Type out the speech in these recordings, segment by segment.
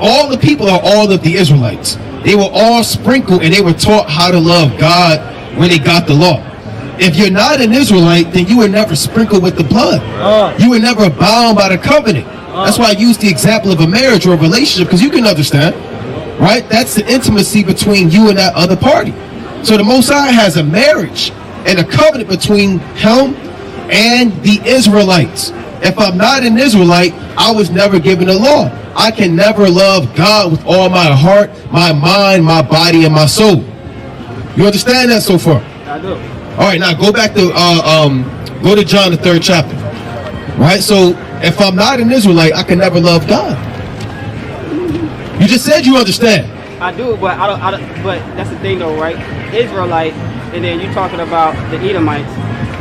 all the people are all of the Israelites. They were all sprinkled and they were taught how to love God when they got the law. If you're not an Israelite, then you were never sprinkled with the blood. You were never bound by the covenant. That's why I use the example of a marriage or a relationship, because you can understand, right? That's the intimacy between you and that other party. So the Most High has a marriage and a covenant between him and the Israelites. If I'm not an Israelite, I was never given the law. I can never love God with all my heart, my mind, my body, and my soul. You understand that so far? I do. All right, now go back to go to John the 3rd chapter. Right? So if I'm not an Israelite, I can never love God. You just said you understand. I do, but I don't. But that's the thing, though, right? Israelite, and then you talking about the Edomites,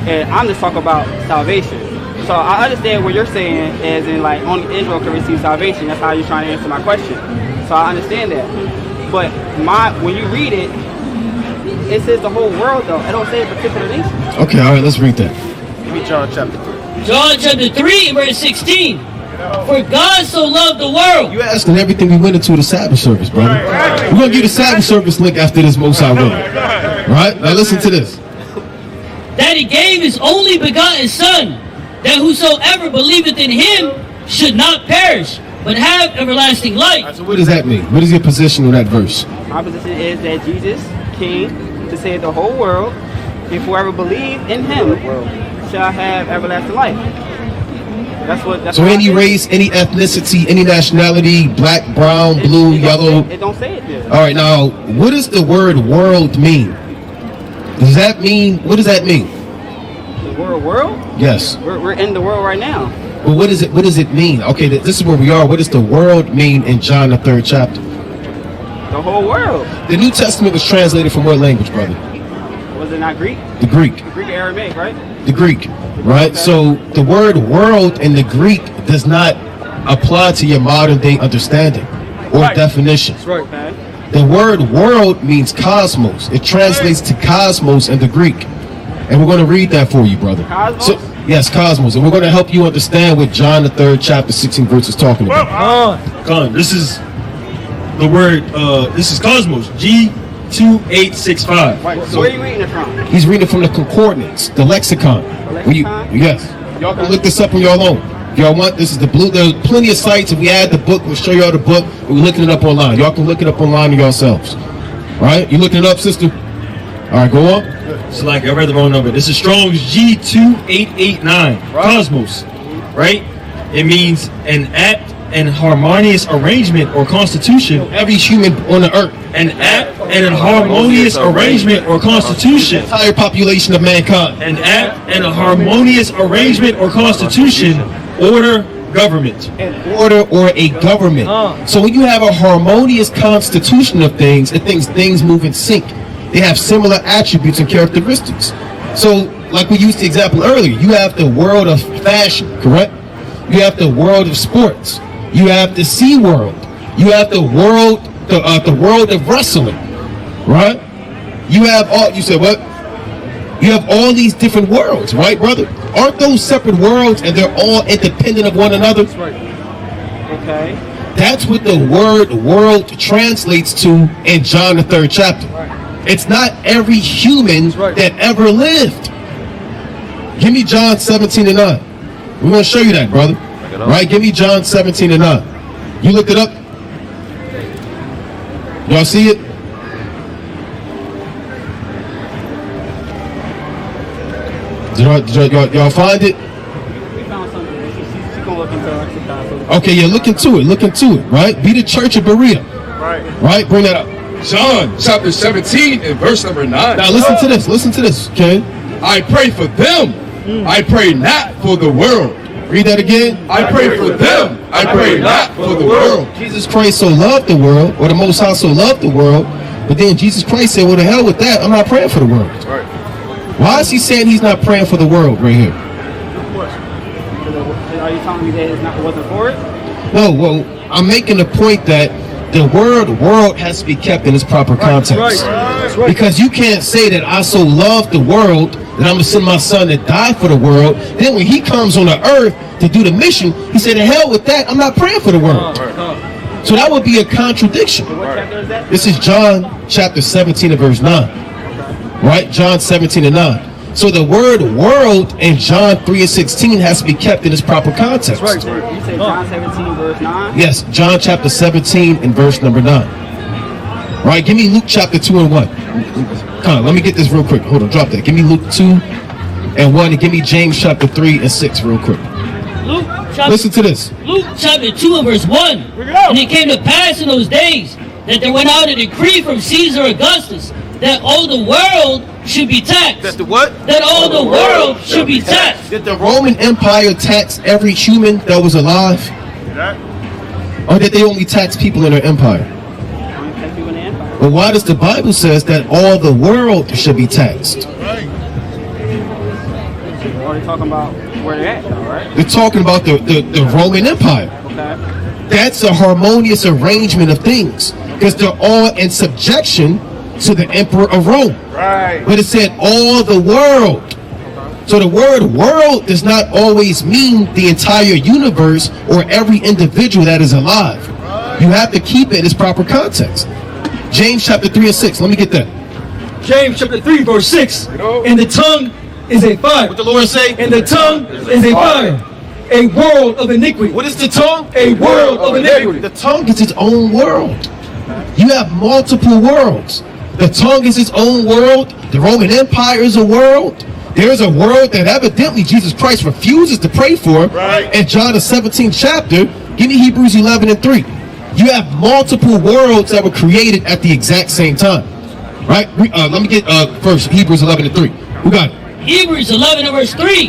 and I'm just talking about salvation. So I understand what you're saying, as in like only Israel can receive salvation. That's how you're trying to answer my question. So I understand that. But when you read it, it says the whole world, though. It don't say a particular nation. Okay, all right, let's read that. Give me John chapter 3. John chapter 3, verse 16. For God so loved the world. You asking everything we went into the Sabbath service, brother. We're going to give the Sabbath service link after this Most High will. Right? Now listen to this. That he gave his only begotten Son, that whosoever believeth in him should not perish, but have everlasting life. Right, so what does that mean? What is your position on that verse? My position is that Jesus came to save the whole world, and whoever believes in him shall have everlasting life. That's so any race, any ethnicity, any nationality, black, brown, blue, yellow. It don't say it there. All right, now what does the word world mean? Does that mean, what does that mean? The word world? Yes. We're in the world right now. But what does it mean? Okay, this is where we are. What does the world mean in John the 3rd chapter? The whole world. The New Testament was translated from what language, brother? Was it not Greek? The Greek. The Greek Aramaic, right? The Greek, right? Okay. So the word world in the Greek does not apply to your modern day understanding or definition. That's right. Okay. The word world means cosmos. It translates to cosmos in the Greek. And we're going to read that for you, brother. Cosmos? So, yes, cosmos. And we're going to help you understand what John the 3rd chapter 16 verse is talking about. Con, this is the word, this is cosmos, G2865. Right. So where are you reading it from? He's reading from the concordance, the lexicon. Yes. Y'all can look this up on your own. If y'all want, this is the blue. There's plenty of sites. If we add the book, we'll show y'all the book. We're looking it up online. Y'all can look it up online yourselves. Right? You looking it up, sister? All right, go on. It's like I read the wrong number. This is Strong's G2889. Cosmos, right? It means an apt and harmonious arrangement or constitution. Every human on the earth. An apt and a harmonious arrangement or constitution. The entire population of mankind. An apt and a harmonious arrangement or constitution, order, government. An order or a government. So when you have a harmonious constitution of things, things move in sync. They have similar attributes and characteristics. So, like we used the example earlier, you have the world of fashion, correct? You have the world of sports. You have the sea world. You have the world of wrestling, right? You have all. You said what? You have all these different worlds, right, brother? Aren't those separate worlds, and they're all independent of one another? That's right. Okay. That's what the word world translates to in John the 3rd chapter. It's not every human that ever lived. Give me John 17:9. We're going to show you that, brother. Right? Give me John 17:9. You looked it up? Y'all see it? Did y'all find it? We found something. She's going to look into it. Okay, yeah, look into it, right? Be the church of Berea. Right? Bring that up. John chapter 17 and verse number 9. Now listen to this, okay? I pray for them. I pray not for the world. Read that again. I pray for them. I pray not for the world. Jesus Christ so loved the world, or the Most High so loved the world, but then Jesus Christ said, well, the hell with that. I'm not praying for the world. Right. Why is he saying he's not praying for the world right here? Are you telling me that it wasn't for it? No, well, I'm making the point that the word world has to be kept in its proper context. Right. Because you can't say that I so love the world that I'm going to send my son to die for the world. Then when he comes on the earth to do the mission, he said, the hell with that. I'm not praying for the world. So that would be a contradiction. What chapter is that? This is John chapter 17 and verse 9. Right? John 17 and 9. So the word world in John 3 and 16 has to be kept in its proper context. You said John 17 verse 9? Yes, John chapter 17 and verse number 9. Right? Give me Luke chapter 2 and 1. Come on, let me get this real quick. Hold on, drop that. Give me Luke 2 and 1 and give me James chapter 3 and 6 real quick. Luke chapter, Listen to this. Luke chapter 2 and verse 1. And it came to pass in those days that there went out a decree from Caesar Augustus that all the world should be taxed. That's the what? That all the world should be taxed. Did the Roman Empire tax every human that was alive? Or did they only tax people in their empire? But why does the Bible says that all the world should be taxed? We're already talking about where they're at, though, right? They're talking about the Roman Empire. Okay. That's a harmonious arrangement of things because they're all in subjection to the Emperor of Rome. Right. But it said all the world. So the word world does not always mean the entire universe or every individual that is alive. You have to keep it in its proper context. James chapter 3 and 6. Let me get that. James chapter 3 verse 6. And the tongue is a fire. What the Lord say? And the tongue is a fire. A world of iniquity. What is the tongue? A world of iniquity. The tongue is its own world. You have multiple worlds. The tongue is its own world. The Roman Empire is a world. There's a world that evidently Jesus Christ refuses to pray for. Right. In John the 17th chapter, give me Hebrews 11 and 3. You have multiple worlds that were created at the exact same time. Right? Let me get first Hebrews 11 and 3. Who got it? Hebrews 11 and verse 3.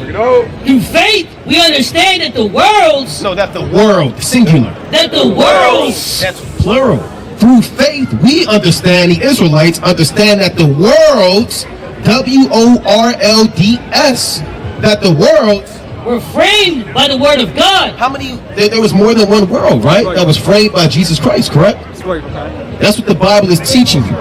Through faith, we understand that the worlds, No, that's the world, singular. that the worlds, That's plural. Through faith, we understand, the Israelites understand that the worlds, W-O-R-L-D-S, that the worlds, were framed by the word of God. how many, there was more than one world, right? That was framed by Jesus Christ, correct? That's what the Bible is teaching you.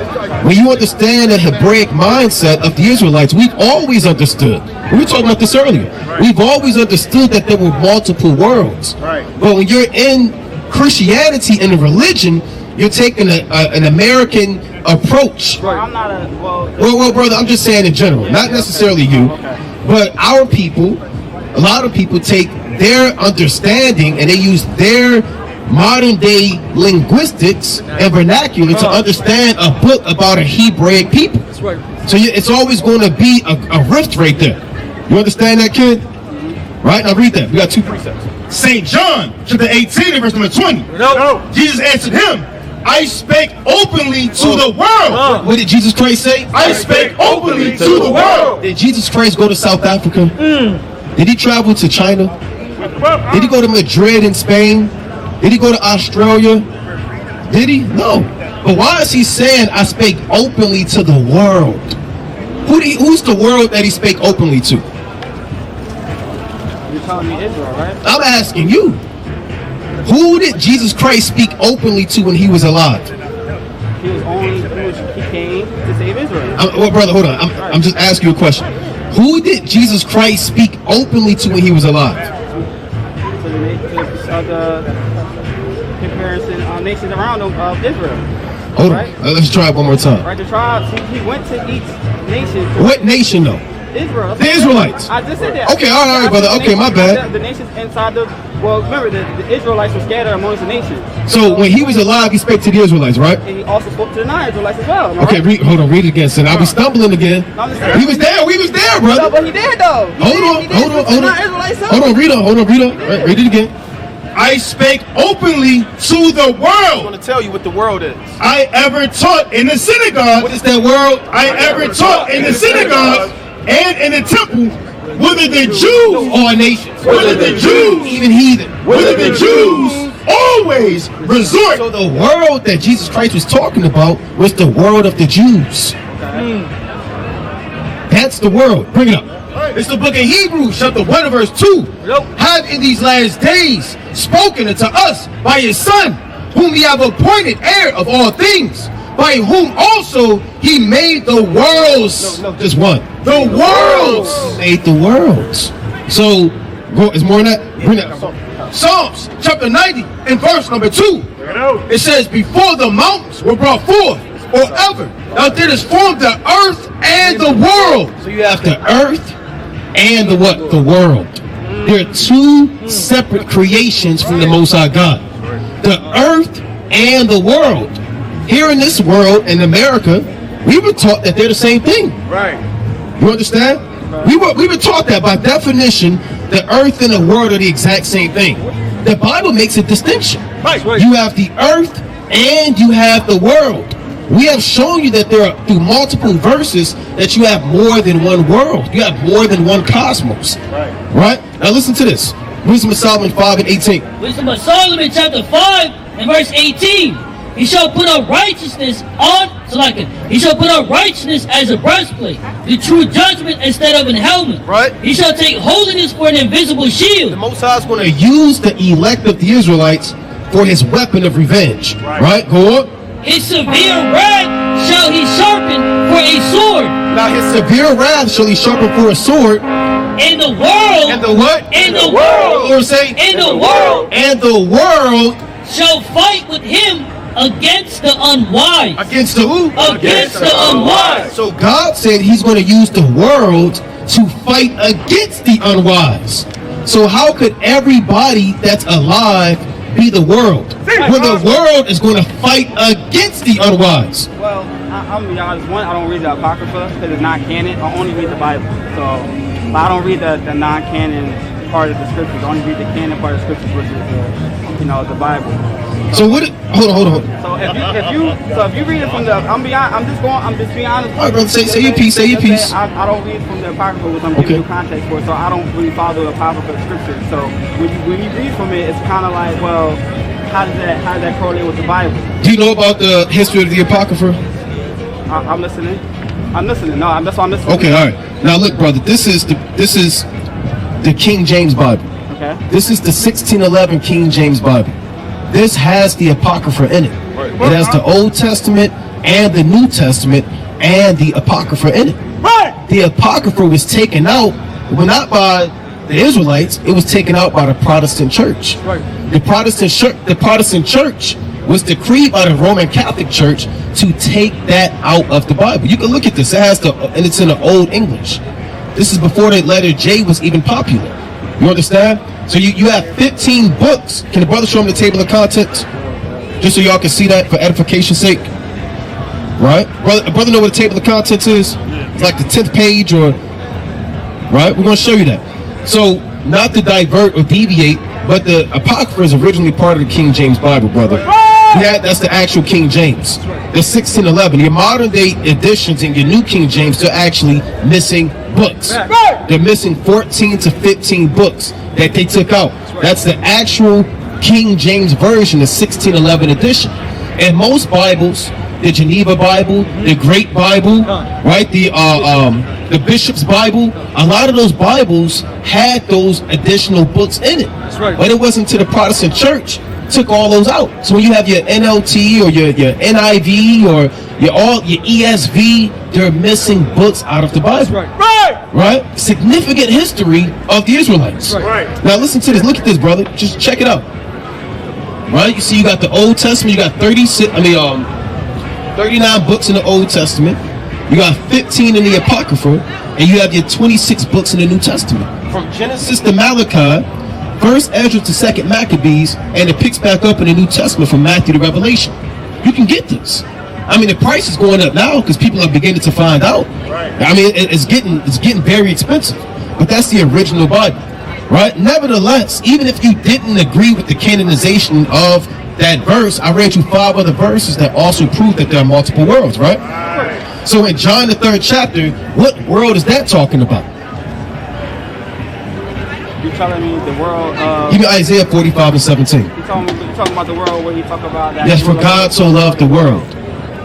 When you understand the Hebraic mindset of the Israelites, we've always understood. We were talking about this earlier. We've always understood that there were multiple worlds. Right. But when you're in Christianity and a religion, you're taking an American approach. I'm not a, Well, brother, I'm just saying in general, not necessarily you, but our people, a lot of people take their understanding and they use their modern day linguistics and vernacular to understand a book about a Hebraic people. So it's always going to be a rift right there. You understand that, kid? Right? Now read that. We got two precepts. St. John, chapter 18, and verse number 20. Jesus answered him, I spake openly to the world. What did Jesus Christ say? I spake openly to the world. Did Jesus Christ go to South Africa? Did he travel to China? Did he go to Madrid in Spain? Did he go to Australia? Did he? No. But why is he saying I spake openly to the world? Who's the world that he spake openly to? you're telling me Israel, right? I'm asking you. Who did Jesus Christ speak openly to when he was alive? He came to save Israel. Well, brother, hold on. I'm just asking you a question. Who did Jesus Christ speak openly to when he was alive? To the comparison nations around him of Israel. Hold on. Right? Let's try it one more time. Right, the tribes. He went to each nation. What nation though? Israel. The Israelites. I just said that. Okay, all right, brother. Okay, my bad. The nations inside the. Well, remember the Israelites were scattered amongst the nations. So when he was alive, he spoke to the Israelites, right? And he also spoke to the non-Israelites as well. Okay, hold on, read it again, son. I'll be stumbling again. No, I'm just saying. We was there, No, brother. but he did though. Hold on. Read it. Right, read it again. I spake openly to the world. to tell you what the world is. I ever taught in the synagogue. What is that world? I ever taught in the synagogue and in the temple, whether the Jews, All nations. whether the Jews, Even heathen. whether the Jews always resort. So the world that Jesus Christ was talking about was the world of the Jews. That's the world. Bring it up. It's the book of Hebrews, chapter 1, verse 2. Have in these last days spoken unto us by his Son, whom he have appointed heir of all things, by whom also he made the worlds. Just one. The worlds. He made the worlds. So, is more than that? Bring that. Psalms chapter 90 and verse number 2. It says, before the mountains were brought forth, or ever, thou didst form the earth and the world. So you have the earth and the what? The world. There are two separate creations from the Most High God. The earth and the world. Here in this world, in America, we were taught that they're the same thing. Right. You understand? We were taught that by definition, the earth and the world are the exact same thing. The Bible makes a distinction. Right. You have the earth and you have the world. We have shown you that there are, through multiple verses, that you have more than one world. You have more than one cosmos. Right? Now listen to this. Wisdom of Solomon 5 and 18. Wisdom of Solomon chapter 5 and verse 18. He shall put on righteousness he shall put on righteousness as a breastplate, the true judgment instead of an helmet. Right. He shall take holiness for an invisible shield. The Most High is going to use the elect of the Israelites for his weapon of revenge. Right? Go on. His severe wrath shall he sharpen for a sword. Now his severe wrath shall he sharpen for a sword. In the world. And the what? In the world. Lord say. In the world. And the world shall fight with him against the unwise. Against the who? Against the unwise. So God said he's going to use the world to fight against the unwise. So how could everybody that's alive be the world when the world is going to fight against the unwise? Well, I'm gonna be honest. One, I don't read the Apocrypha because it's not canon. I only read the Bible. So I don't read the non-canon part of the scriptures. I only read the canon part of the scriptures, which is the Bible. So what? Hold on. So if you read it from the, I'm just being honest. All right, brother. Say your piece. Say your piece. I don't read from the Apocrypha, which I'm giving you context for. So I don't really follow the Apocrypha scripture. So when you read from it, it's kind of like, well, how does that correlate with the Bible? Do you know about the history of the Apocrypha? I'm listening. No, that's why I'm listening. Okay, all right. Now look, brother. This is the King James Bible. Okay. This is the 1611 King James Bible. This has the Apocrypha in it. It has the Old Testament and the New Testament and the Apocrypha in it. Right. The Apocrypha was taken out, well, not by the Israelites, it was taken out by the Protestant Church. Right. The Protestant Church was decreed by the Roman Catholic Church to take that out of the Bible. You can look at this. It has and it's in the Old English. This is before the letter J was even popular. You understand? So you have 15 books. Can the brother show them the table of contents? Just so y'all can see that for edification's sake. Right? Brother know what the table of contents is? It's like the 10th page or... Right? We're going to show you that. So, not to divert or deviate, but the Apocrypha is originally part of the King James Bible, brother. Yeah, that's the actual King James. The 1611. Your modern day editions in your New King James, they're actually missing books. They're missing 14 to 15 books that they took out. That's the actual King James Version, the 1611 edition. And most Bibles, the Geneva Bible, the Great Bible, right? The Bishop's Bible, a lot of those Bibles had those additional books in it. But it wasn't to the Protestant Church took all those out. So when you have your NLT or your NIV or your ESV, they're missing books out of the Bible. Right? Significant history of the Israelites. Now listen to this. Look at this, brother. Just check it out. Right? You see, you got the Old Testament. You got 39 books in the Old Testament. You got 15 in the Apocrypha, and you have your 26 books in the New Testament. From Genesis to Malachi, 1st Ezra to 2nd Maccabees, and it picks back up in the New Testament from Matthew to Revelation. You can get this. I mean, the price is going up now because people are beginning to find out. I mean, it's getting very expensive. But that's the original Bible, right? Nevertheless, even if you didn't agree with the canonization of that verse, I read you 5 other verses that also prove that there are multiple worlds, right? So in John the 3rd chapter, what world is that talking about? You're telling me the world of... Give me Isaiah 45 and 17. You're talking about the world where you talk about that... Yes, for God so loved the world.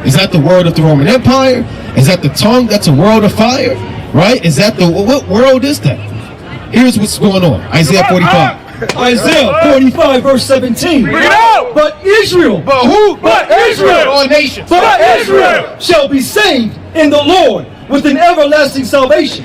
Is that the word of the Roman Empire? Is that the tongue that's a world of fire? Right? Is that what world is that? Here's what's going on. Isaiah 45. Isaiah 45 verse 17. Bring it out. But Israel. But who? But Israel. All nations. But Israel shall be saved in the Lord with an everlasting salvation.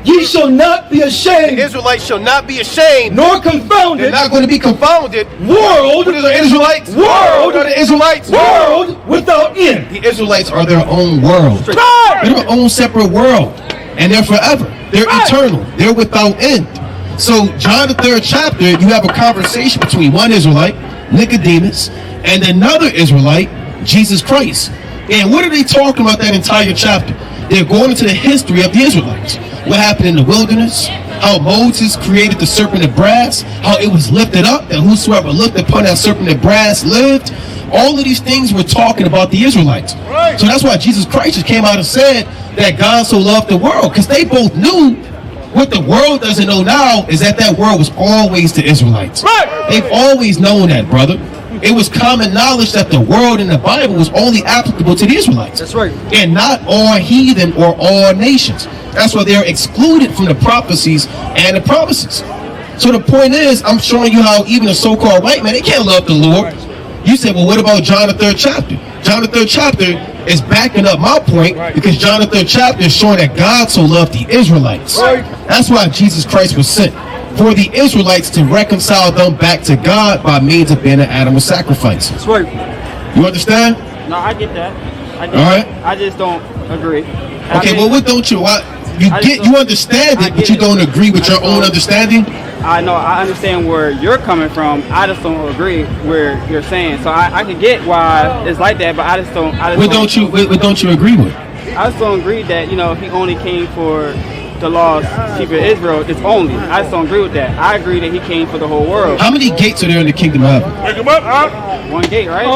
Ye shall not be The ashamed, Israelites shall not be ashamed, nor They're confounded. not going to be confounded. World, What are the Israelites? World. What are the Israelites? world without end. The Israelites are their own world. They're their own separate world. And they're forever. They're eternal. They're without end. So, John the 3rd chapter, you have a conversation between one Israelite, Nicodemus, and another Israelite, Jesus Christ. And what are they talking about that entire chapter? They're going into the history of the Israelites. What happened in the wilderness, how Moses created the serpent of brass, how it was lifted up, that whosoever looked upon that serpent of brass lived. All of these things were talking about the Israelites. So that's why Jesus Christ just came out and said that God so loved the world, because they both knew what the world doesn't know now is that that world was always the Israelites. They've always known that, brother. It was common knowledge that the world in the Bible was only applicable to the Israelites. That's right. And not all heathen or all nations. That's why they're excluded from the prophecies and the promises. So the point is, I'm showing you how even a so-called white man, they can't love the Lord. You said, well, what about John the 3rd chapter? John the 3rd chapter is backing up my point because John the 3rd chapter is showing that God so loved the Israelites. That's why Jesus Christ was sent. For the Israelites to reconcile them back to God by means of being an animal sacrifice. That's right. You understand? No, I get that. I get All right. that. I just don't agree. Okay, well, what don't you? You understand it, but you don't agree with your own understanding? I know, I understand where you're coming from. I just don't agree where you're saying. So I can get why it's like that, but I just don't. What don't you agree with? I just don't agree that he only came for the lost sheep of Israel. It's only. I just don't agree with that. I agree that he came for the whole world. How many gates are there in the kingdom of heaven? One gate, right?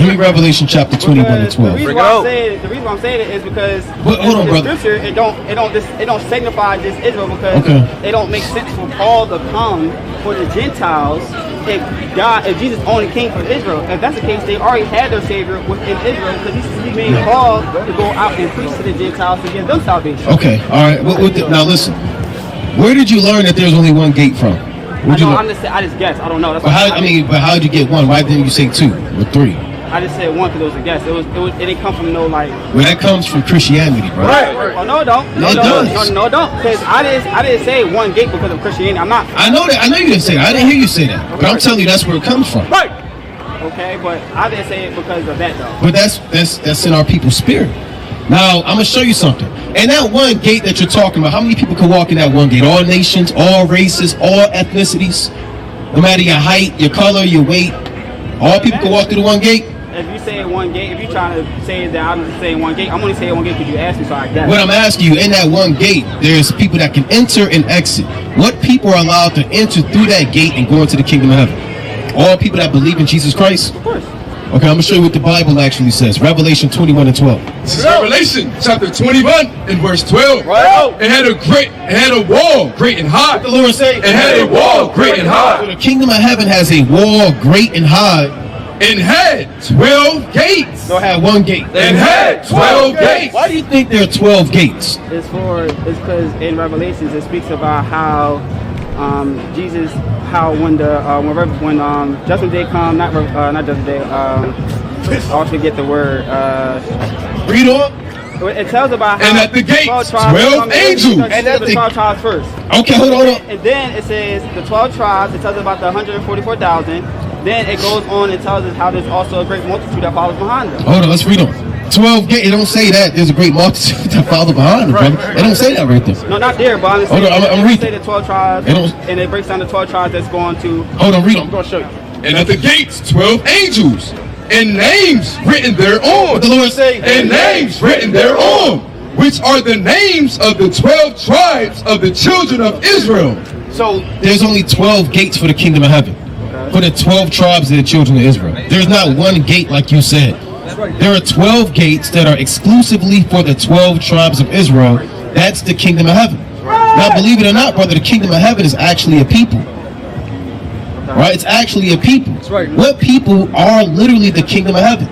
Read Revelation chapter 21 and 12. The reason why I'm saying it is because Hold on, in brother. Scripture it don't signify just Israel because it don't make sense for Paul to come for the Gentiles if Jesus only came for Israel. If that's the case, they already had their Savior within Israel because he made Paul to go out and preach to the Gentiles to give them salvation. Okay, all right. Now listen. Where did you learn that there's only one gate from? I just guess. I don't know. That's But how did you get one? Why didn't you say two or three? I just said one because it was a guess. It didn't come from no like. Well, that comes from Christianity, bro. Oh no, it don't. No, it does. No, it don't. Because I didn't say one gate because of Christianity. I'm not. I know that. I know you didn't say that. I didn't hear you say that. But I'm telling you, that's where it comes from. Right. Okay, but I didn't say it because of that though. But that's in our people's spirit. Now I'm gonna show you something. And that one gate that you're talking about, how many people can walk in that one gate? All nations, all races, all ethnicities, no matter your height, your color, your weight. All people can walk through the one gate. If you say one gate, if you're trying to say that I'm just saying one gate, I'm only saying one gate because you asked me, so I guess. What I'm asking you, in that one gate, there's people that can enter and exit. What people are allowed to enter through that gate and go into the kingdom of heaven? All people that believe in Jesus Christ? Of course. Okay, I'm going to show you what the Bible actually says. Revelation 21 and 12. This is Revelation chapter 21 and verse 12. Right. It had a wall great and high. The Lord say, It had a wall great and So high. the kingdom of heaven has a wall great and high. And had 12 gates. So it had one gate. And had 12 gates. Why do you think there are 12 gates? It's because in Revelations it speaks about how Jesus, how when Judgment Day come, not Judgment Day. I always forget the word. Read on. It tells about how And at the gates, 12 angels. And at the 12 tribes first. Okay, hold on. And then it says the 12 tribes. It tells about the 144,000. Then it goes on and tells us how there's also a great multitude that follows behind them. Hold on, let's read on. 12 gates. It don't say that. There's a great multitude that follow behind them, brother. It don't say that right there. No, not there, but I'm Hold on, I'm reading. say the 12 tribes, and it breaks down the 12 tribes that's going to. Hold on, read on. I'm going to show you. And at the gates, 12 angels. And names written thereon. What the Lord say? And names written thereon. Which are the names of the 12 tribes of the children of Israel. So there's only 12 gates for the kingdom of heaven. For the 12 tribes of the children of Israel. There's not one gate like you said. There are 12 gates that are exclusively for the 12 tribes of Israel. That's the kingdom of heaven. Now, believe it or not, brother, the kingdom of heaven is actually a people. Right? It's actually a people. right. What people are literally the kingdom of heaven?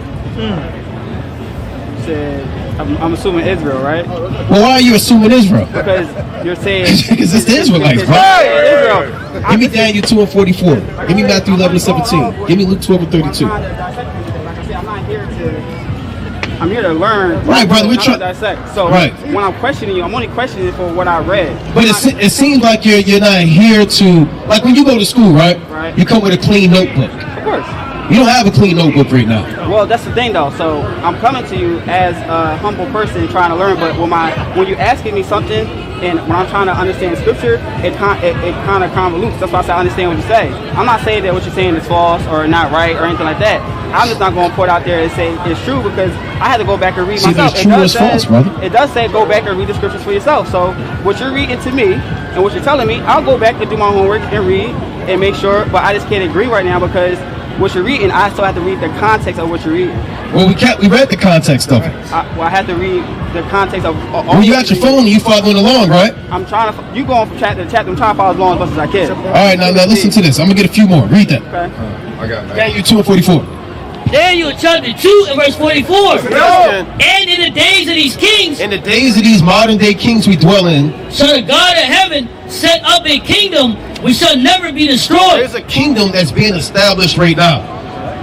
Said, I'm assuming Israel, right? Well, why are you assuming Israel? Because you're saying Because it's the Israelites, bro. Israel. Give me Daniel 2 and 44. Give me Matthew 11 and 17. Give me Luke 12 and 32. Like I said, I'm not here to. I'm here to learn. Right, brother, we're not to dissect. So Right. when I'm questioning you, I'm only questioning for what I read. But it seems like you're not here to, like when you go to school, right? Right. You come with a clean notebook. Of course. You don't have a clean notebook right now. Well, that's the thing, though. So I'm coming to you as a humble person trying to learn. But when you're asking me something, and when I'm trying to understand scripture, it kind of convolutes. That's why I say I understand what you say. I'm not saying that what you're saying is false or not right or anything like that. I'm just not going to put it out there and say it's true because I had to go back and read See, myself. there's true as false, brother. It does say go back and read the scriptures for yourself. So what you're reading to me and what you're telling me, I'll go back and do my homework and read and make sure. But I just can't agree right now because what you're reading, I still have to read the context of what you're reading. Well, we read the context of it. I have to read the context of all. Well, you got your phone and you following along, right? I'm trying to. You going from chapter to chapter. I'm trying to follow along as much as I can. All right, now listen to this. I'm gonna get a few more. Read that. Okay. I got that. Daniel 2:44. Daniel chapter 2 and verse 44. And in the days of these kings, In the days of these modern day kings we dwell in, shall the God of heaven set up a kingdom which shall never be destroyed. there's a kingdom that's being established right now,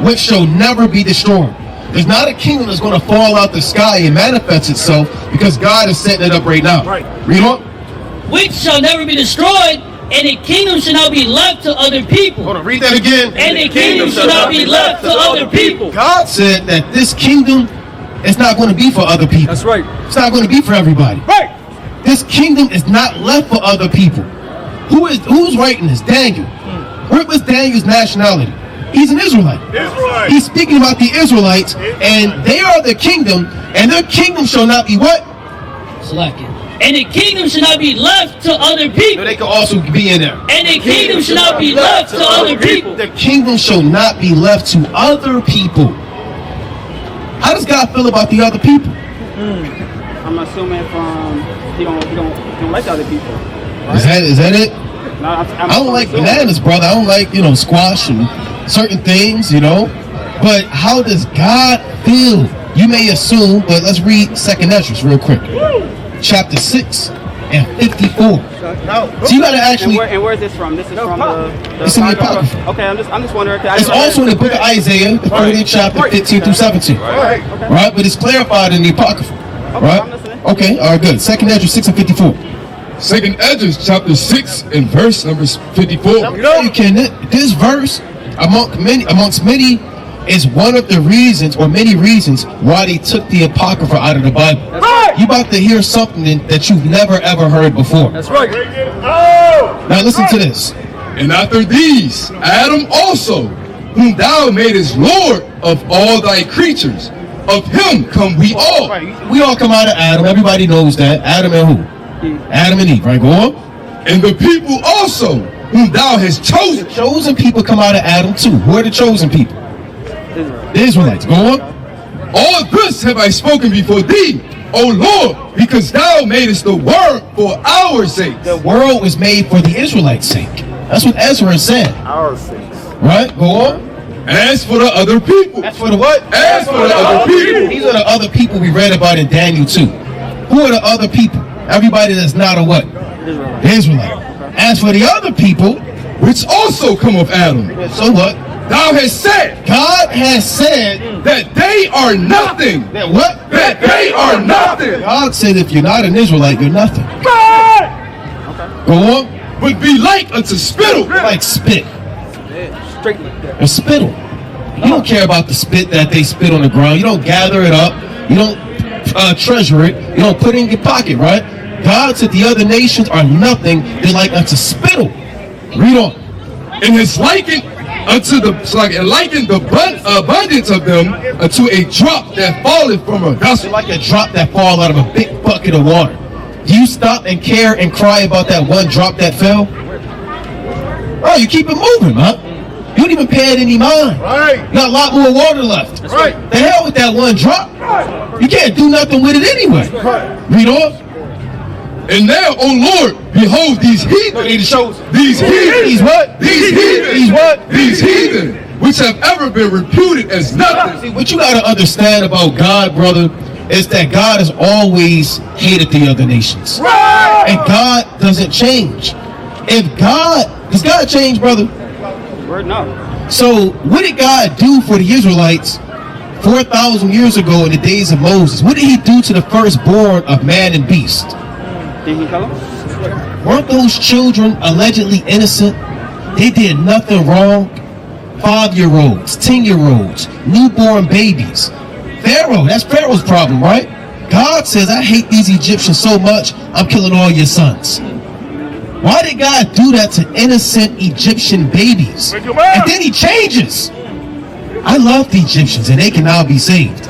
which shall never be destroyed. There's not a kingdom that's going to fall out the sky and manifest itself because God is setting it up right now. Right. Read on. Which shall never be destroyed, and the kingdom shall not be left to other people. Hold on, read that again. And the kingdom shall not be left to other people. God said that this kingdom is not going to be for other people. That's right. It's not going to be for everybody. Right. This kingdom is not left for other people. Who's writing this? Daniel. What was Daniel's nationality? He's an Israelite. Israelite. He's speaking about the Israelites, and they are the kingdom, and their kingdom shall not be what? Select it. And the kingdom shall not be left to other No, people. they can also be in there. And the kingdom shall not be left to other people. The kingdom shall not be left to other people. How does God feel about the other people? I'm assuming from he don't like the other people. Is that it? No, I don't like bananas, brother. I don't like, squash and certain things, But how does God feel? You may assume, but let's read 2nd Esdras real quick. Chapter 6 and 54. So you got to actually. And where's this from? This is from the It's in the Apocrypha. Okay, I'm just wondering. It's also in the book of Isaiah, the 30th chapter, 15 through 17. Right? But it's clarified in the Apocrypha. Right? I'm listening. Okay, all right, good. 2nd Esdras 6 and 54. 2nd Esdras chapter 6 and verse number 54. You can. This verse, amongst many, is one of the reasons, or many reasons, why they took the Apocrypha out of the Bible. That's right. You about to hear something that you've never ever heard before. That's right. Now listen to this. And after these, Adam also, whom thou madest Lord of all thy creatures, of him come we all. We all come out of Adam. Everybody knows that. Adam and who? Adam and Eve, right? Go on. And the people also, whom thou hast chosen. The chosen people come out of Adam too. Who are the chosen people? The Israelites. Go on. All this have I spoken before thee, O Lord, because thou madest the world for our sakes. The world was made for the Israelites' sake. That's what Ezra said. Our sakes. Right? Go on. As for the other people. That's for the what? As for the other people. These are the other people we read about in Daniel 2. Who are the other people? Everybody that's not a what? The Israelite. As for the other people, which also come of Adam. So what? Thou hast said. God has said that they are nothing. That what? That they are nothing. God said if you're not an Israelite, you're nothing. Go on. But be like unto spittle. Like spit. Straight like that. A spittle. You don't care about the spit that they spit on the ground. You don't gather it up. You don't treasure it. You don't put it in your pocket, right? God said the other nations are nothing. They're like unto spittle. Read on. And has likened unto the abundance of them unto a drop that falleth from a vessel. Like a drop that fall out of a big bucket of water. Do you stop and care and cry about that one drop that fell? Oh, you keep it moving, huh? You don't even pay it any mind. Right. You got a lot more water left. That's right. The hell with that one drop. You can't do nothing with it anyway. Read on. And now, O Lord, behold these heathen. These heathen. These what? These heathen. These what? These heathen, which have ever been reputed as nothing. See, what you got to understand about God, brother, is that God has always hated the other nations. Right. And God doesn't change. Does God change, brother? Word no. So what did God do for the Israelites 4,000 years ago in the days of Moses, what did he do to the firstborn of man and beast? Did he kill him? Weren't those children allegedly innocent? They did nothing wrong. 5-year-olds, 10-year-olds, newborn babies. Pharaoh, that's Pharaoh's problem, right? God says, I hate these Egyptians so much, I'm killing all your sons. Why did God do that to innocent Egyptian babies? And then he changes. I love the Egyptians and they can now be saved.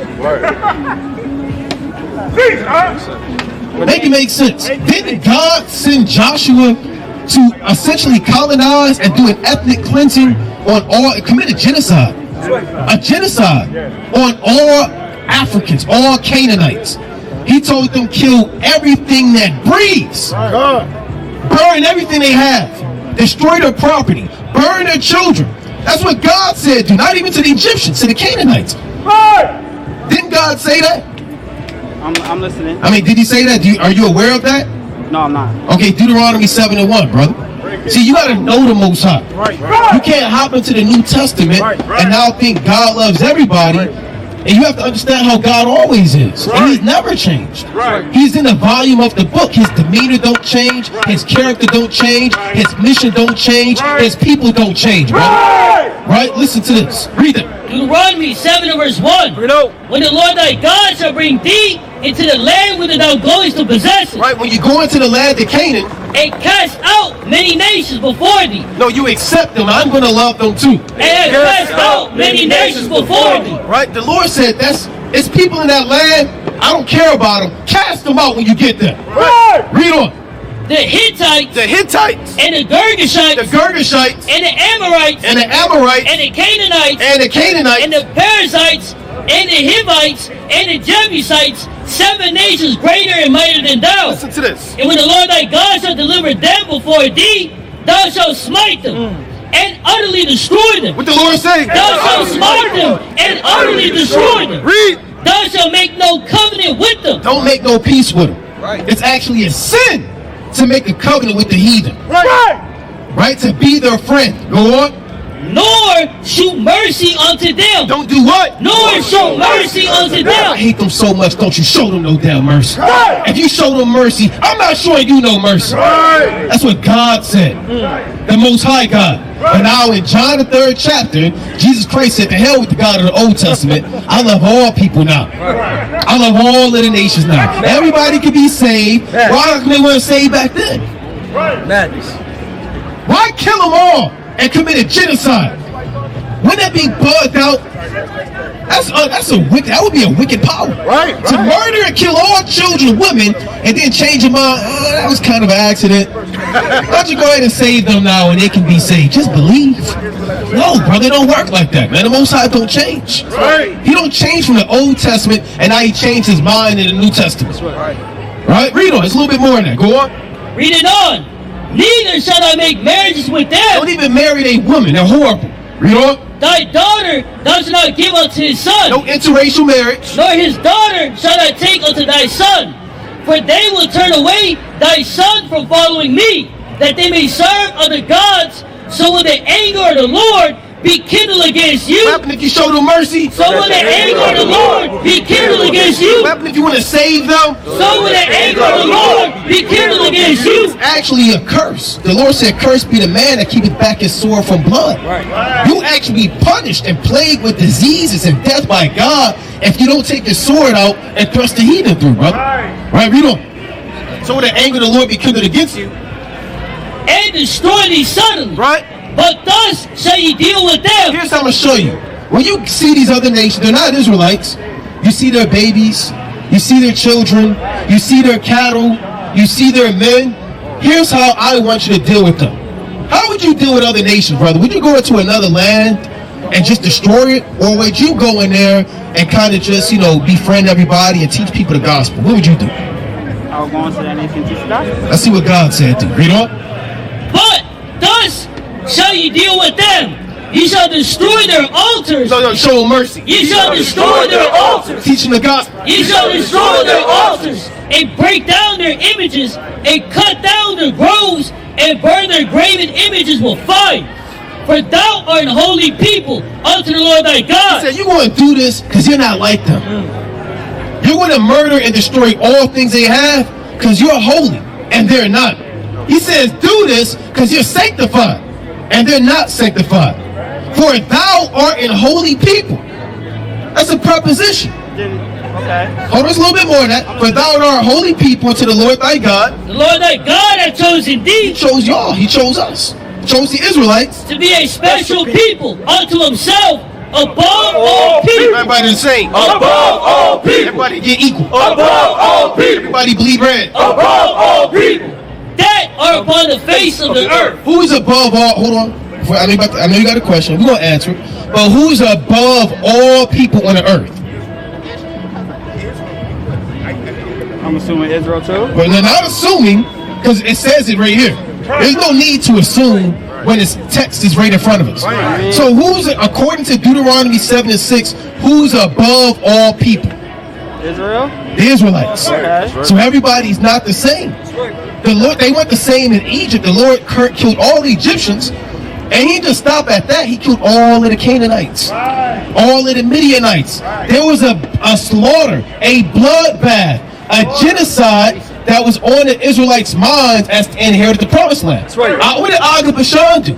Make it make sense. Didn't God send Joshua to essentially colonize and do an ethnic cleansing on all, commit a genocide? A genocide on all Africans, all Canaanites. He told them kill everything that breathes. Burn everything they have. Destroy their property. Burn their children. That's what God said do. Not even to the Egyptians, to the Canaanites. Didn't God say that? I'm listening. I mean, did he say that? Are you aware of that? No, I'm not. Okay, Deuteronomy 7:1, brother. See, you gotta know the Most High. You can't hop into the New Testament and now think God loves everybody. And you have to understand how God always is. And he's never changed. He's in the volume of the book. His demeanor don't change. His character don't change. His mission don't change. His people don't change, brother. Right? Listen to this. Read it. Deuteronomy 7 and verse 1. When the Lord thy God shall bring thee into the land whither thou goest to possess it, Right, when you go into the land of Canaan, and cast out many nations before thee, no, you accept them. I'm going to love them too. and have cast out many nations before thee. Right? The Lord said, it's people in that land. I don't care about them. Cast them out when you get there. Read on. The Hittites, The Hittites, and the Girgashites, The Girgashites and the Amorites, and the Amorites and the Canaanites, and the Canaanites and the Perizzites, and the Hivites, and the Jebusites, 7 nations greater and mightier than thou. listen to this. And when the Lord thy God shall deliver them before thee, thou shalt smite them and utterly destroy them. What the Lord say? Thou shalt smite them and utterly destroy them. Read. Thou shalt make no covenant with them. Don't make no peace with them. It's actually a sin to make a covenant with the heathen. Right? To be their friend. Go on. Nor shew mercy unto them. Don't do what? Nor show mercy unto I them. hate them so much. Don't you show them no damn mercy. If you show them mercy, I'm not showing you no mercy. That's what God said. The Most High God. But now in John the 3rd chapter, Jesus Christ said, to hell with the God of the Old Testament. I love all people now. I love all of the nations now. Everybody can be saved. Why come they weren't saved back then? Madness. Why kill them all and commit a genocide? Wouldn't that be bugged out? That's a wicked. That would be a wicked power. To murder and kill all children, women, and then change your mind. That was kind of an accident. Why don't you go ahead and save them now and they can be saved? Just believe. No, brother, it don't work like that, man. The Most High don't change. He don't change from the Old Testament and now he changed his mind in the New Testament. Right? Read on. It's a little bit more than that. Go on. Read it on. Neither shall I make marriages with them. Don't even marry a woman. They're horrible. Read on. Thy daughter thou shalt not give unto his son, No interracial marriage. nor his daughter shalt thou take unto thy son. For they will turn away thy son from following me, that they may serve other gods. So will the anger of the Lord be kindled against What you. happened if you show them mercy? So will the anger of the Lord be kindled against you. What happened if you want to save them? So will the anger of the Lord be kindled against you. Actually a curse. The Lord said, cursed be the man that keepeth back his sword from blood. You actually be punished and plagued with diseases and death by God if you don't take your sword out and thrust the heathen through, brother. Right, read on. So will the anger of the Lord be kindled against you? And destroy thee suddenly. Right? But thus shall ye deal with them. Here's how I'm going to show you. When you see these other nations, they're not Israelites. You see their babies. You see their children. You see their cattle. You see their men. Here's how I want you to deal with them. How would you deal with other nations, brother? Would you go into another land and just destroy it? Or would you go in there and kind of just, befriend everybody and teach people the gospel? What would you do? I will go into that nation and teach the gospel. Let's see what God said to you. Read on. But thus shall ye deal with them. Ye shall destroy their altars. No, show them mercy. Ye shall destroy their altars. Teach them the gospel. Ye shall destroy their altars, and break down their images, and cut down their groves, and burn their graven images with fire. For thou art an holy people unto the Lord thy He God. said, you're going to do this because you're not like them. You're going to murder and destroy all things they have because you're holy and they're not. He says, do this because you're sanctified and they're not sanctified. For thou art an holy people. That's a preposition. Okay. Hold on, there's a little bit more than that. For thou art a holy people to the Lord thy God. The Lord thy God hath chosen He thee chose y'all. He chose us. He chose the Israelites. to be a special people unto himself above all people. Everybody the same. Above all people. Everybody get equal. Above all people. Everybody bleed red. Above all people. That are upon the face of the earth. Who is above all? Hold on. I know you got a question. We're going to answer it. But who's above all people on the earth? I'm assuming Israel too. But they're not assuming, because it says it right here. There's no need to assume when this text is right in front of us. So who's, according to Deuteronomy 7:6, who's above all people? Israel. The Israelites. Okay. So everybody's not the same. The Lord, they weren't the same in Egypt. The Lord killed all the Egyptians, and he didn't just stop at that. He killed all of the Canaanites, all of the Midianites. There was a slaughter, a bloodbath, a genocide that was on the Israelites' minds as they inherited the promised land. What did Og of Bashan do?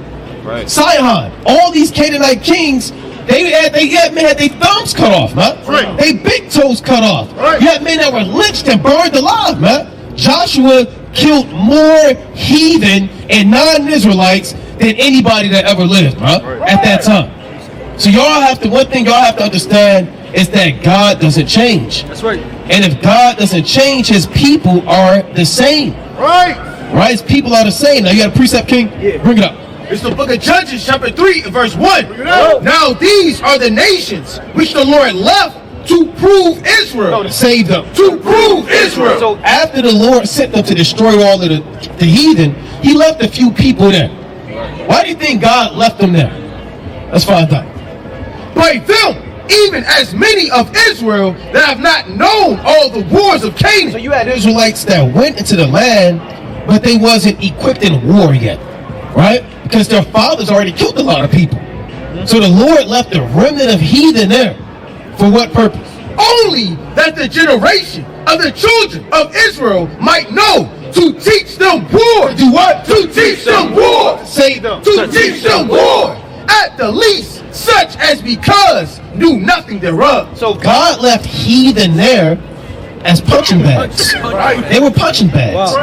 Sihon, all these Canaanite kings, they had their thumbs cut off, man. They big toes cut off. You had men that were lynched and burned alive, man. Joshua killed more heathen and non-Israelites than anybody that ever lived, at that time. So one thing y'all have to understand is that God doesn't change. That's right. And if God doesn't change, his people are the same. Right. Right? His people are the same. Now you got a precept, King? Yeah. Bring it up. It's the book of Judges, chapter 3, and verse 1. Now these are the nations which the Lord left to prove Israel. Save them. To prove Israel. So after the Lord sent them to destroy all of the heathen, he left a few people there. Why do you think God left them there? Let's find out. By them, even as many of Israel that have not known all the wars of So Canaan. you had Israelites that went into the land, but they wasn't equipped in war yet, right? Because their fathers already killed a lot of people. So the Lord left a remnant of heathen there. For what purpose? Only that the generation of the children of Israel might know, to teach them war. Do what? To teach them war. Save them. To teach them war. At the least, such as because knew nothing thereof. So God left heathen there as punching bags. They were punching bags.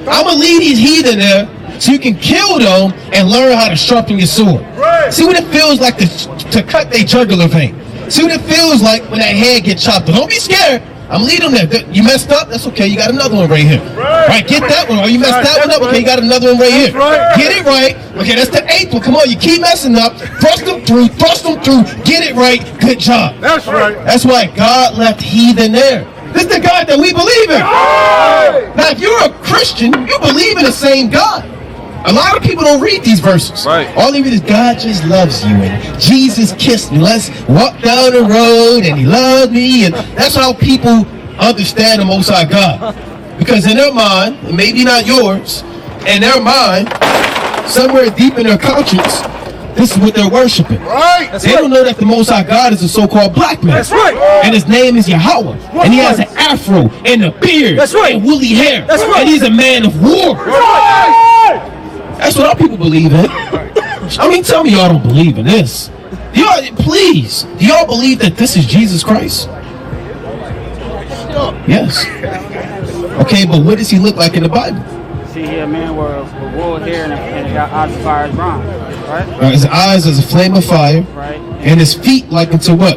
I'm going to leave these heathen there so you can kill them and learn how to sharpen your sword. See what it feels like to cut their jugular vein. See what it feels like when that head gets chopped off. Don't be scared. I'm leading them there. You messed up? That's okay. You got another one right here. Right, get that one. Oh, you messed that one up? Okay, you got another one right here. Get it right. Okay, that's the 8th one. Come on, you keep messing up. Thrust them through. Get it right. Good job. That's right. That's why God left heathen there. This is the God that we believe in. Now, if you're a Christian, you believe in the same God. A lot of people don't read these verses. All they read is God just loves you and Jesus kissed me. Let's walk down the road and he loved me. And that's how people understand the Most High God. Because in their mind, maybe not yours, in their mind, somewhere deep in their conscience, this is what they're worshiping. They don't know that the Most High God is a so-called black man. That's right. And his name is Yahweh. And he has an afro and a beard. That's right. And woolly hair. That's right. And he's a man of war. That's what our people believe in. I mean, tell me y'all don't believe in this. Please, do y'all believe that this is Jesus Christ? Yes. Okay, but what does he look like in the Bible? See here, a man with wool hair and got eyes of fire as bronze, right? His eyes as a flame of fire, Right. and his feet like unto what?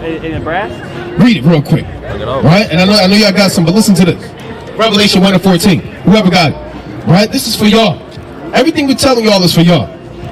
In the brass. Read it real quick. Right? And I know y'all got some, but listen to this. Revelation 1:14. Whoever got it. Right? This is for y'all. Everything we're telling y'all is for y'all.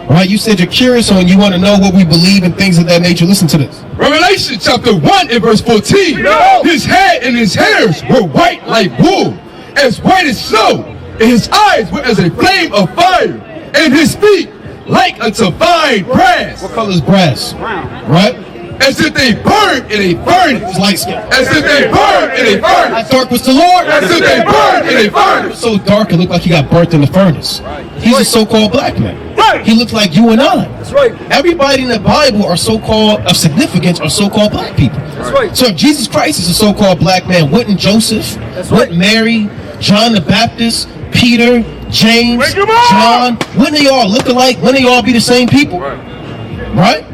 Right? You said you're curious and you want to know what we believe and things of that nature. Listen to this. Revelation chapter 1 and verse 14. His head and his hairs were white like wool, as white as snow, and his eyes were as a flame of fire, and his feet like unto fine brass. What color is brass? Brown. Right? As if they burned in a furnace. It's light skin. As if they burned in a furnace. How dark was the Lord? As if they burned in a furnace. So dark it looked like he got burnt in the furnace. He's a so-called black man. Right. He looked like you and I. That's right. Everybody in the Bible are so-called of significance are so-called black people. That's right. So if Jesus Christ is a so-called black man, wouldn't Joseph, That's wouldn't right. Mary, John the Baptist, Peter, James, Wake 'em up! John, wouldn't they all look alike? Wouldn't they all be the same people? Right?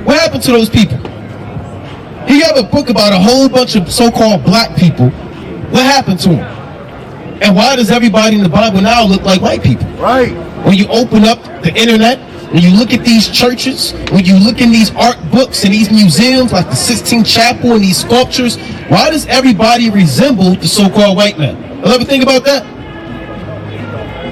What happened to those people? He have a book about a whole bunch of so-called black people. What happened to them? And why does everybody in the Bible now look like white people? Right. When you open up the internet, when you look at these churches, when you look in these art books and these museums like the Sistine Chapel and these sculptures, why does everybody resemble the so-called white man? You ever think about that?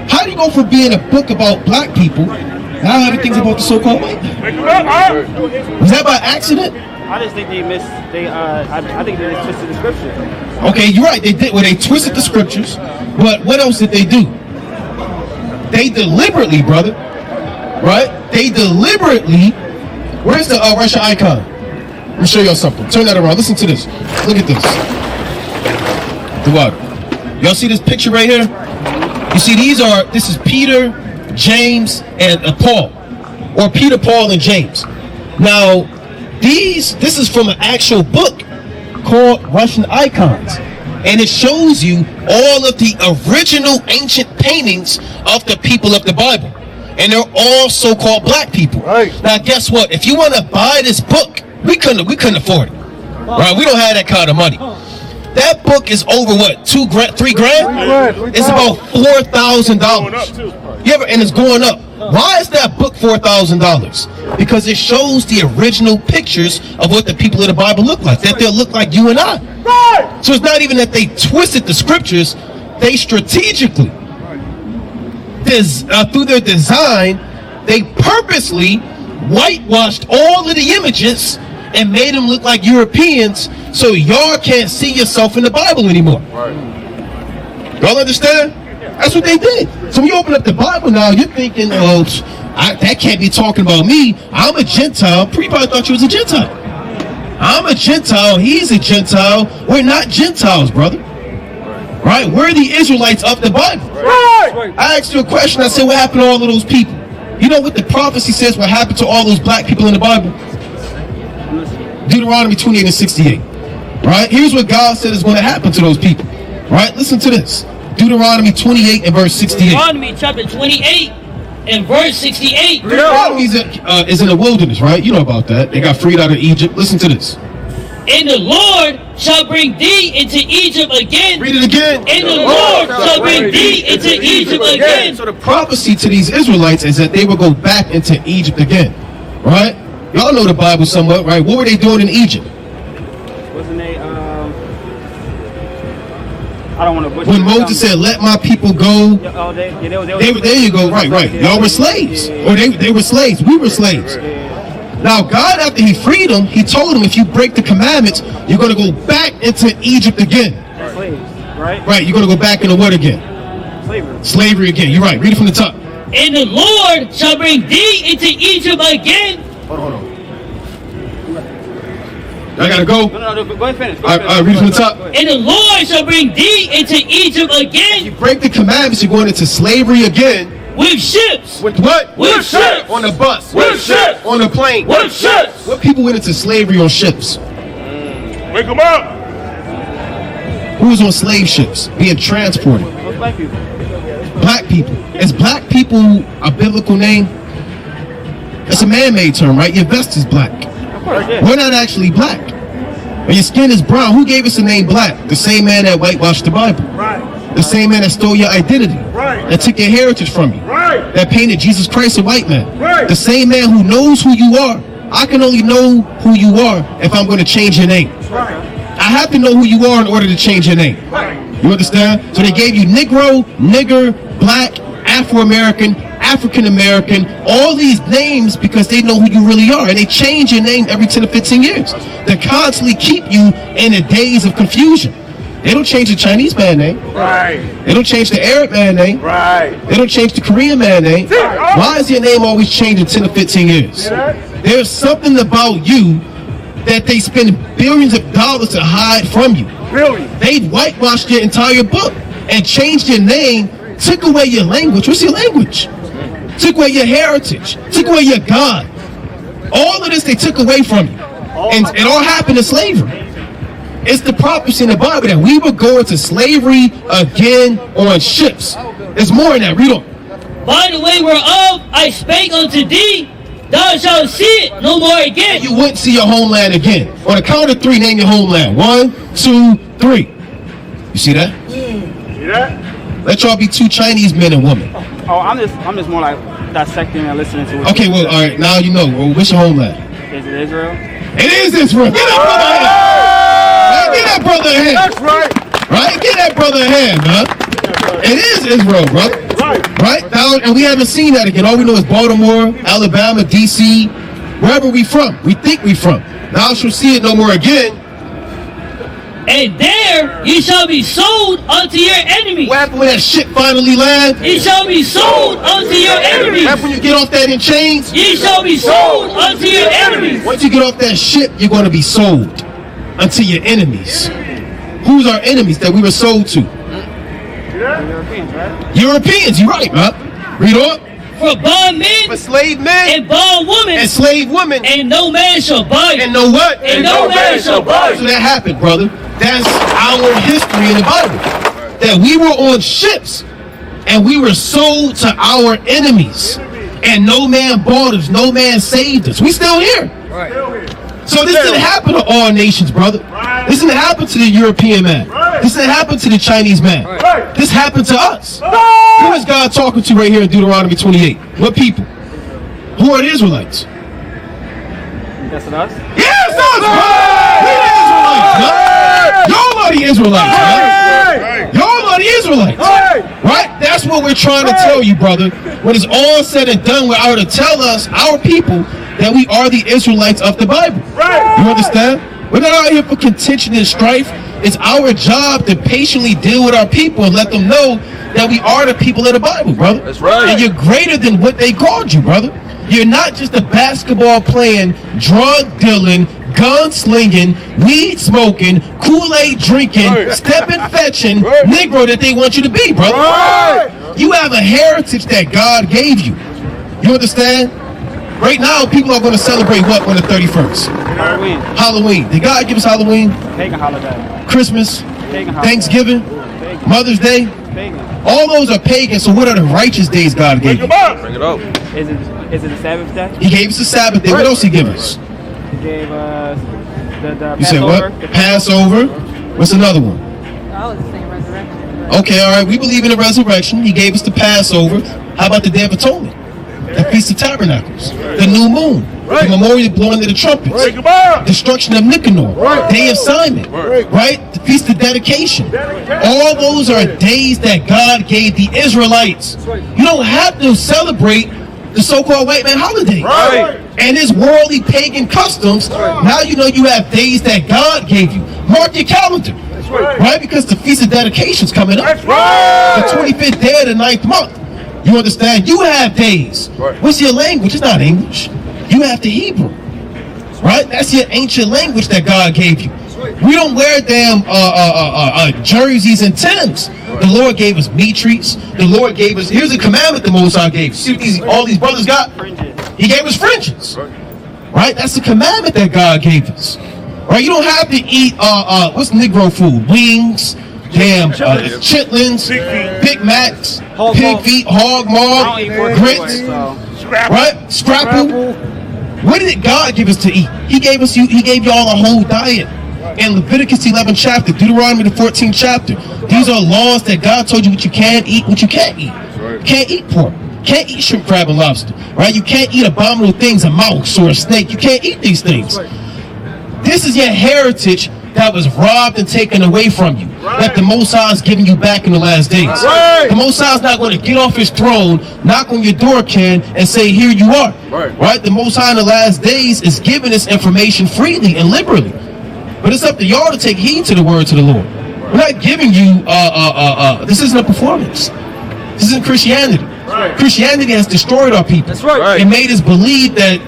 How do you go from being a book about black people, now everything's about the so-called white man? Was that by accident? I just think they missed. I think they just twisted the scripture. Okay, you're right. They did. Well, they twisted the scriptures. But what else did they do? They deliberately, brother. Right? They deliberately. Where's the Russia icon? Let me show y'all something. Turn that around. Listen to this. Look at this. The what? Y'all see this picture right here? You see, this is Peter, James, and Paul, or Peter, Paul, and James. Now, this is from an actual book called Russian Icons, and it shows you all of the original ancient paintings of the people of the Bible, and they're all so-called black people. Right. Now, guess what? If you want to buy this book, we couldn't afford it. Right? We don't have that kind of money. That book is over what? $2 grand, $3 grand? It's about $4,000. And it's going up. Why is that book $4,000? Because it shows the original pictures of what the people of the Bible look like. That they'll look like you and I. So it's not even that they twisted the scriptures. They strategically, through their design, they purposely whitewashed all of the images and made them look like Europeans, so y'all can't see yourself in the Bible anymore. Y'all understand? That's what they did. So when you open up the Bible now, you're thinking, oh, that can't be talking about me. I'm a Gentile. Pretty probably thought you was a Gentile. I'm a Gentile. He's a Gentile. We're not Gentiles, brother. Right? We're the Israelites of the Bible. Right. I asked you a question. I said, what happened to all of those people? You know what the prophecy says what happened to all those black people in the Bible? Deuteronomy 28 and 68. Right? Here's what God said is going to happen to those people. Right? Listen to this. Deuteronomy 28 and verse 68. Deuteronomy chapter 28 and verse 68. Deuteronomy is in the wilderness, right? You know about that. They got freed out of Egypt. Listen to this. And the Lord shall bring thee into Egypt again. Read it again. And the Lord shall bring thee into Egypt again. So the prophecy to these Israelites is that they will go back into Egypt again. Right? Y'all know the Bible somewhat, right? What were they doing in Egypt? Wasn't they? I don't want to butcher. When Moses said, let my people go, Oh, they there you go, right. Y'all were slaves. Or they were slaves. We were slaves. Now, God, after he freed them, he told them, if you break the commandments, you're going to go back into Egypt again. slaves, right? Right, you're going to go back into what again? Slavery. Slavery again. You're right. Read it from the top. And the Lord shall bring thee into Egypt again. Hold on. I got to go. No, go ahead, finish. All right, read it from the top. And the Lord shall bring thee into Egypt You again break the commandments, you're going into slavery again. with ships. With what? With ships. On the bus. With ships. On the plane. With ships. What people went into slavery on ships? Wake them up. Who was on slave ships being transported? Those black people. Black people. Is black people a biblical name? It's a man-made term, right? Your vest is black. Of course, yeah. We're not actually black. When your skin is brown, who gave us the name black? The same man that whitewashed the Bible. Right. The same man that stole your identity. Right. That took your heritage from you. Right. That painted Jesus Christ a white man. Right. The same man who knows who you are. I can only know who you are if I'm going to change your name. Right. I have to know who you are in order to change your name. Right. You understand? So they gave you Negro, nigger, black, Afro-American, African-American, all these names because they know who you really are. And they change your name every 10 to 15 years to constantly keep you in the days of confusion. They don't change the Chinese man name. Right. They don't change the Arab man name. Right. They don't change the Korean man name. Why is your name always changing 10 to 15 years? There's something about you that they spend billions of dollars to hide from you. Really? They whitewashed your entire book and changed your name, took away your language. What's your language? took away your heritage, took away your God. All of this they took away from you. And it all happened in slavery. It's the prophecy in the Bible that we would go into slavery again on ships. There's more than that. Read on. By the way whereof I spake unto thee, thou shalt see it no more again. You wouldn't see your homeland again. On the count of 3, name your homeland. 1, 2, 3. You see that? See that? Let y'all be 2 Chinese men and women. Oh, I'm just more like dissecting and listening to it. Okay, well, all right. Now you know. Well, what's your homeland? Is it Israel? It is Israel. Get that brother a hand. Get that brother a hand. That's right. Right? Get that brother a hand, man. It is Israel, brother. Right? Now, and we haven't seen that again. All we know is Baltimore, Alabama, D.C., wherever we from. We think we from. Now shall see it no more again. And there ye shall be sold unto your enemies. What happened when that shit finally land? Ye shall be sold unto your enemies. That's when you get off that in chains. Ye shall be sold unto your enemies. Once you get off that ship, you're going to be sold unto your enemies. Who's our enemies that we were sold to? Europeans, right? Europeans, you're right, man. Read on. For bondmen For slave men and bondwomen, and slave women and no man shall buy and it. know what? And no man shall buy So it. that happened, brother. That's our history in the Bible. That we were on ships and we were sold to our enemies. And no man bought us, no man saved us. We still here. So this didn't happen to all nations, brother. This didn't happen to the European man. This didn't happen to the Chinese man. This happened to us. Who is God talking to right here in Deuteronomy 28? What people? Who are the Israelites? That's us. Yes, us, bro! We the Israelites, man. Y'all are the Israelites, man. Y'all are the Israelites. Right? That's what we're trying to tell you, brother. When it's all said and done, we're out to tell us, our people, that we are the Israelites of the Bible. You understand? We're not out here for contention and strife. It's our job to patiently deal with our people and let them know that we are the people of the Bible, brother. That's right. And you're greater than what they called you, brother. You're not just a basketball playing, drug dealing, gun slinging, weed smoking, Kool-Aid drinking, stepping fetching Negro that they want you to be, brother. You have a heritage that God gave you. You understand? Right now, people are going to celebrate what on the 31st? Halloween. Halloween. Did God give us Halloween? Pagan holiday. Christmas? Pagan holiday. Thanksgiving? Pagan. Mother's Day? Pagan. All those are pagan. So what are the righteous days God gave you? Bring it up. Is it the Sabbath day? He gave us the Sabbath day. What else he give us? He gave us the You said Passover. what? Passover. What's another one? Oh, the same resurrection. Okay, all right. We believe in the resurrection. He gave us the Passover. How about the Day of Atonement? The Feast of Tabernacles. The new moon. The memorial blowing of the trumpets. Destruction of Nicanor. Day of Simon. Right? The Feast of Dedication. All those are days that God gave the Israelites. You don't have to celebrate the so-called white man holiday. And his worldly pagan customs. Now you know you have days that God gave you. Mark your calendar. Right? Because the Feast of Dedication is coming up. The 25th day of the 9th month. You understand? You have days. What's your language? It's not English. You have the Hebrew. Right? That's your ancient language that God gave you. We don't wear damn jerseys and Timbs. The Lord gave us meat treats. The Lord gave us, here's a commandment the Most High gave. See what all these brothers got? He gave us fringes. Right? That's the commandment that God gave us. Right? You don't have to eat, what's Negro food? Wings, damn, chitlins, Big Macs, pig feet, hog maw, grits, right? Scrapple. What did God give us to eat? He gave y'all a whole diet. In Leviticus 11 chapter, Deuteronomy the 14th chapter, these are laws that God told you what you can eat, what you can't eat. You can't eat pork. Can't eat shrimp, crab, and lobster. Right? You can't eat abominable things, a mouse or a snake. You can't eat these things. This is your heritage that was robbed and taken away from you. That the Most High is giving you back in the last days. The Most High is not going to get off his throne, knock on your door, Ken, and say, here you are. Right? The Most High in the last days is giving this information freely and liberally. But it's up to y'all to take heed to the words of the Lord. We're not giving you, this isn't a performance. This isn't Christianity. Christianity has destroyed our people. That's right. It made us believe that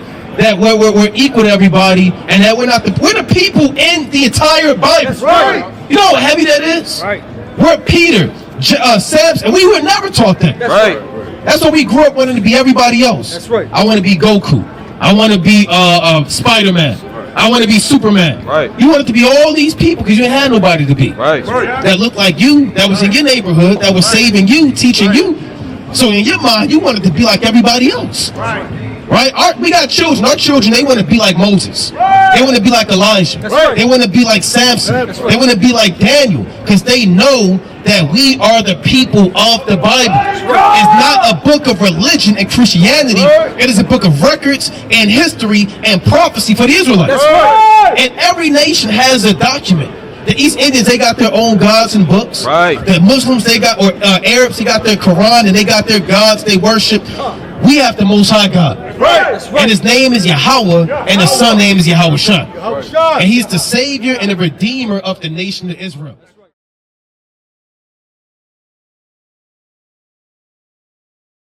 we're equal to everybody, and that we're the people in the entire Bible. That's right. You know how heavy that is? Right. We're Peter, Sebs, and we were never taught that. Right. That's what we grew up wanting to be everybody else. That's right. I want to be Goku. I want to be Spider-Man. I want to be Superman. Right. You wanted to be all these people because you didn't have nobody to be. Right. That looked like you, that was in your neighborhood, that was saving you, teaching you. So in your mind, you wanted to be like everybody else. Right? We got children. Our children, they want to be like Moses. They want to be like Elijah. They want to be like Samson. They want to be like Daniel because they know that we are the people of the Bible. It's not a book of religion and Christianity. It is a book of records and history and prophecy for the Israelites. And every nation has a document. The East Indians, they got their own gods and books. Right. The Muslims, they got, or Arabs, they got their Quran and they got their gods they worship. We have the Most High God. And his name is Yahweh, and his son name is Yahweh Shah. And he's the savior and the redeemer of the nation of Israel.